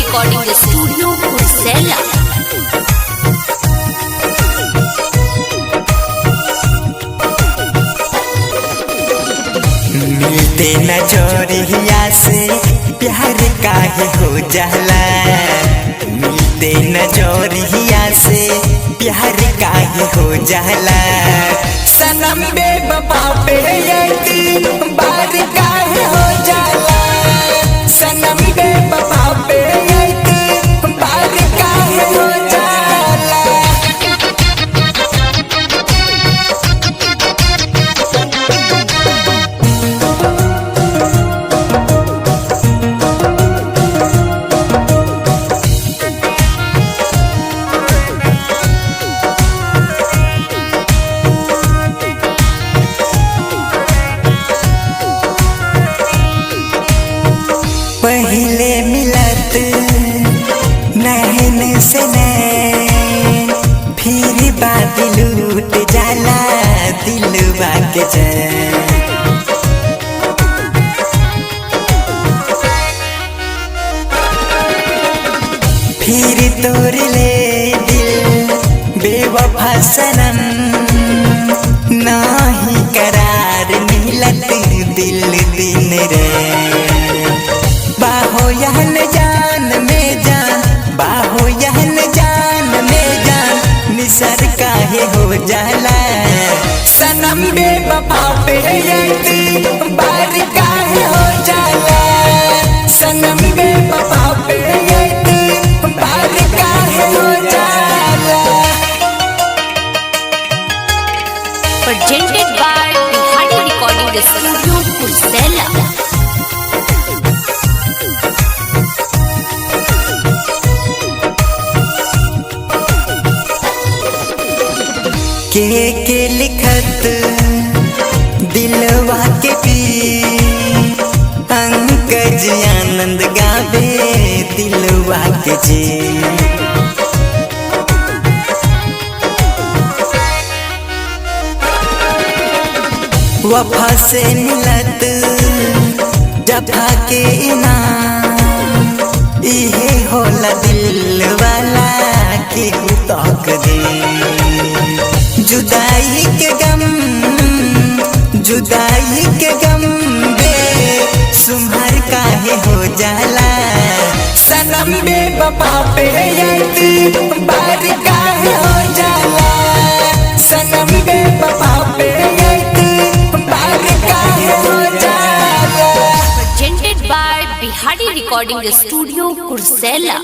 Recording studio Kursela. मिलते नजरिया से प्यार काहे हो जाला, मिलते नजरिया से प्यार काहे हो जाला। सनम बेवफा पे यकीन बार काहे हो जाला, सनम बेवफा पे यकीन बार काहे हो जाला। पहले मिलत नैन से नैन, फिर बात लूट जाला दिलवा के चैन। फिर तोड़ ले दिल बेवफा सनम, नाही करार मिलत दिल दिन रे। बाहो यहन जान में जान, बाहो यहन जान में जान, निसर काहे हो जाला। सनम बेवफा पे यकीन बार काहे हो जाला, सनम बेवफा पे यकीन बार काहे हो जाला। Presented by Bihari recording studio Kursela. के लिखत दिलवा के पी, पंकज आनंद गावे दिलवा के जी। वफा से मिलत जफा के इनाम, इहे होला दिल वाला के तक दे। जुदाई के गम, जुदाई के गम बे सुम्हर काहे हो जाला। सनम बेवफा पे यकीन बार काहे हो जाला, सनम बेवफा पे यकीन बार काहे हो जाला। Presented by Bihari recording studio Kursela.